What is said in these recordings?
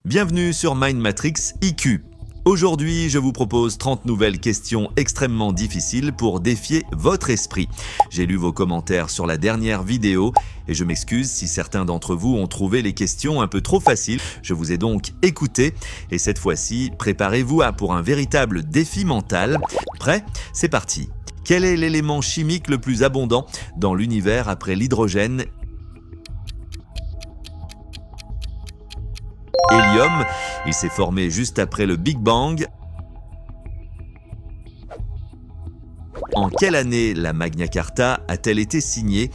Bienvenue sur Mind Matrix IQ. Aujourd'hui, je vous propose 30 nouvelles questions extrêmement difficiles pour défier votre esprit. J'ai lu vos commentaires sur la dernière vidéo et je m'excuse si certains d'entre vous ont trouvé les questions un peu trop faciles. Je vous ai donc écouté et cette fois-ci, préparez-vous pour un véritable défi mental. Prêt ? C'est parti. Quel est l'élément chimique le plus abondant dans l'univers après l'hydrogène ? Hélium, il s'est formé juste après le Big Bang. En quelle année la Magna Carta a-t-elle été signée ?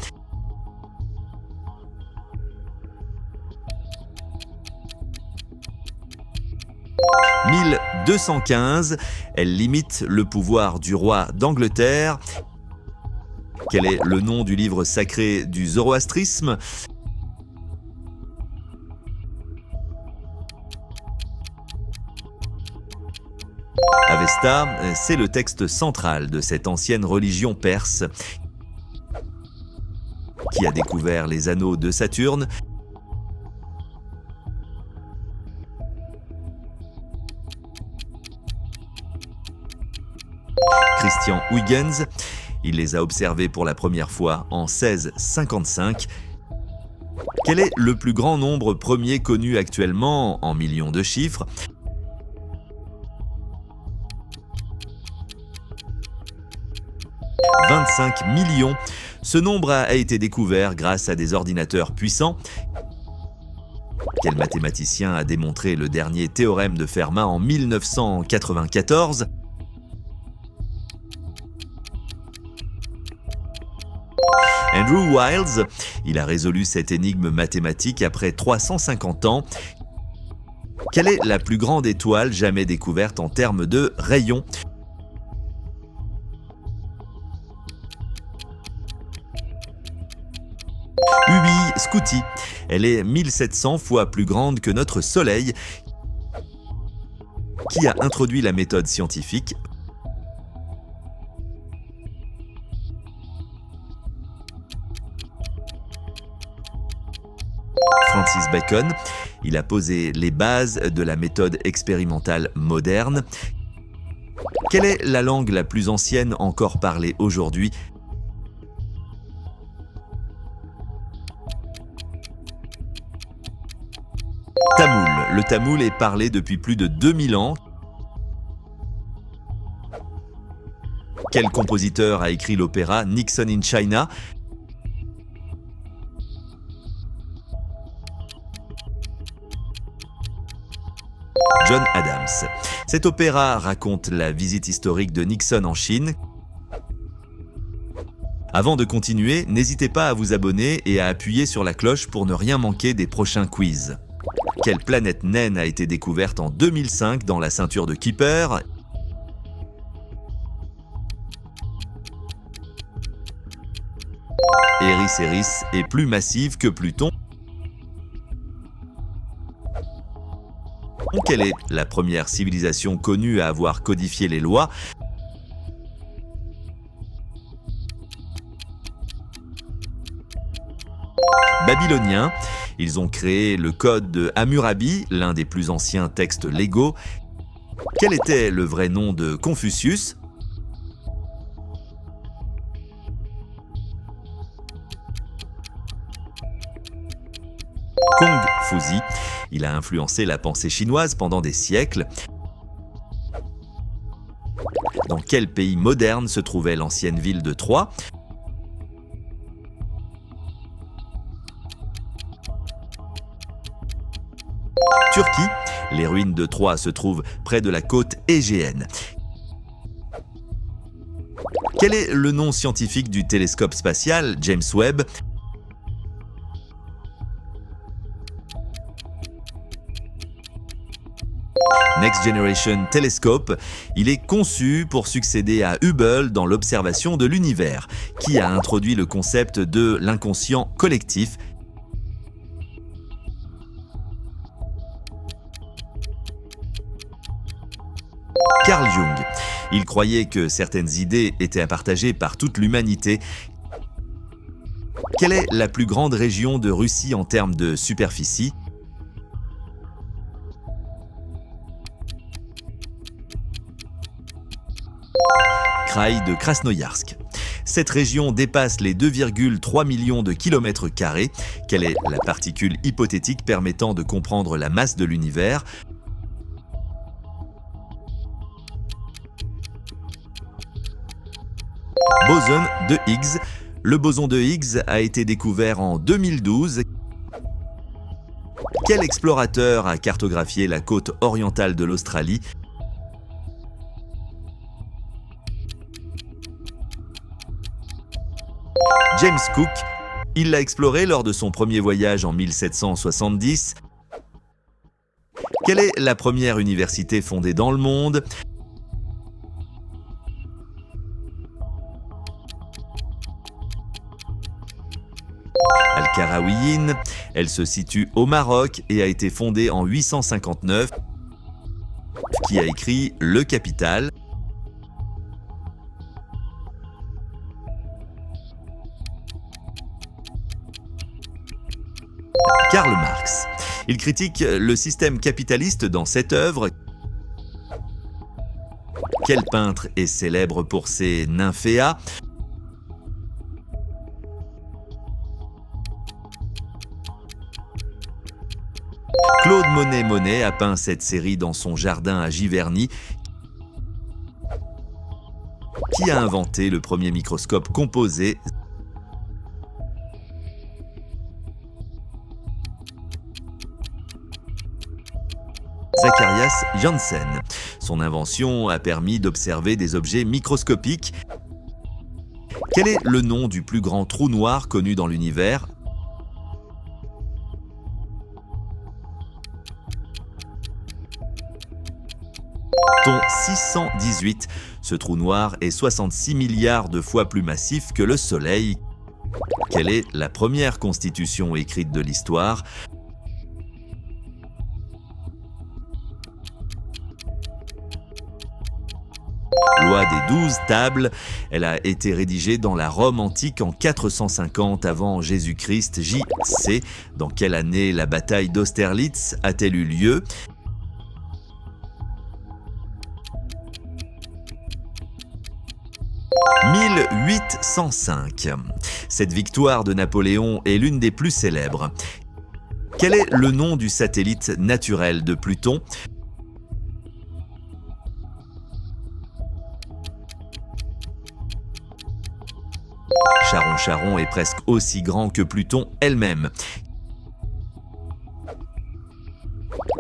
« 1215, elle limite le pouvoir du roi d'Angleterre. » Quel est le nom du livre sacré du zoroastrisme ? Avesta, c'est le texte central de cette ancienne religion perse qui a découvert les anneaux de Saturne. Christian Huygens, il les a observés pour la première fois en 1655. Quel est le plus grand nombre premier connu actuellement en millions de chiffres ? 25 millions. Ce nombre a été découvert grâce à des ordinateurs puissants. Quel mathématicien a démontré le dernier théorème de Fermat en 1994 ? Andrew Wiles, il a résolu cette énigme mathématique après 350 ans. Quelle est la plus grande étoile jamais découverte en termes de rayons ? Ui Scuti, elle est 1700 fois plus grande que notre Soleil. Qui a introduit la méthode scientifique ? Francis Bacon, il a posé les bases de la méthode expérimentale moderne. Quelle est la langue la plus ancienne encore parlée aujourd'hui ? Tamoul. Le tamoul est parlé depuis plus de 2000 ans. Quel compositeur a écrit l'opéra Nixon in China ? John Adams. Cet opéra raconte la visite historique de Nixon en Chine. Avant de continuer, n'hésitez pas à vous abonner et à appuyer sur la cloche pour ne rien manquer des prochains quiz. Quelle planète naine a été découverte en 2005 dans la ceinture de Kuiper ? Eris est plus massive que Pluton. Quelle est la première civilisation connue à avoir codifié les lois ? Babyloniens. Ils ont créé le code de Hammurabi, l'un des plus anciens textes légaux. Quel était le vrai nom de Confucius ? Kong-Fuzi. Il a influencé la pensée chinoise pendant des siècles. Dans quel pays moderne se trouvait l'ancienne ville de Troie ? Turquie. Les ruines de Troie se trouvent près de la côte égéenne. Quel est le nom scientifique du télescope spatial James Webb ? Next Generation Telescope, il est conçu pour succéder à Hubble dans l'observation de l'univers, qui a introduit le concept de l'inconscient collectif. Carl Jung. Il croyait que certaines idées étaient partagées par toute l'humanité. Quelle est la plus grande région de Russie en termes de superficie ? kraï de Krasnoïarsk. Cette région dépasse les 2,3 millions de kilomètres carrés. Quelle est la particule hypothétique permettant de comprendre la masse de l'univers? Boson de Higgs. Le boson de Higgs a été découvert en 2012. Quel explorateur a cartographié la côte orientale de l'Australie? James Cook. Il l'a exploré lors de son premier voyage en 1770. Quelle est la première université fondée dans le monde? Al-Qarawiyyin. Elle se situe au Maroc et a été fondée en 859. Qui a écrit Le Capital? Karl Marx. Il critique le système capitaliste dans cette œuvre. Quel peintre est célèbre pour ses nymphéas? Claude Monet a peint cette série dans son jardin à Giverny. Qui a inventé le premier microscope composé? Zacharias Janssen. Son invention a permis d'observer des objets microscopiques. Quel est le nom du plus grand trou noir connu dans l'univers? Ton 618. Ce trou noir est 66 milliards de fois plus massif que le Soleil. Quelle est la première constitution écrite de l'histoire? Loi des 12 tables. Elle a été rédigée dans la Rome antique en 450 avant Jésus-Christ JC. Dans quelle année la bataille d'Austerlitz a-t-elle eu lieu? « 1805. Cette victoire de Napoléon est l'une des plus célèbres. Quel est le nom du satellite naturel de Pluton? Charon est presque aussi grand que Pluton elle-même.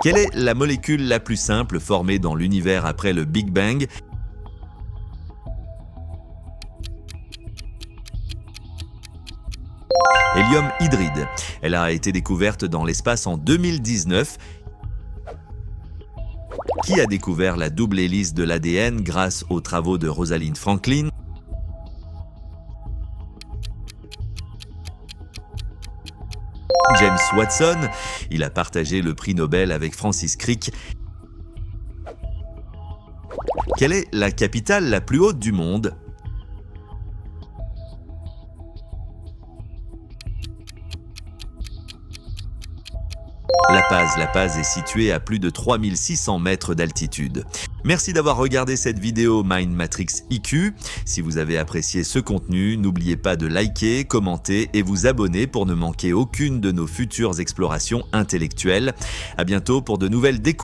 Quelle est la molécule la plus simple formée dans l'univers après le Big Bang? Hélium hydride. Elle a été découverte dans l'espace en 2019. Qui a découvert la double hélice de l'ADN grâce aux travaux de Rosalind Franklin? James Watson. Il a partagé le prix Nobel avec Francis Crick. Quelle est la capitale la plus haute du monde? La Paz est située à plus de 3600 mètres d'altitude. Merci d'avoir regardé cette vidéo Mind Matrix IQ. Si vous avez apprécié ce contenu, n'oubliez pas de liker, commenter et vous abonner pour ne manquer aucune de nos futures explorations intellectuelles. À bientôt pour de nouvelles découvertes.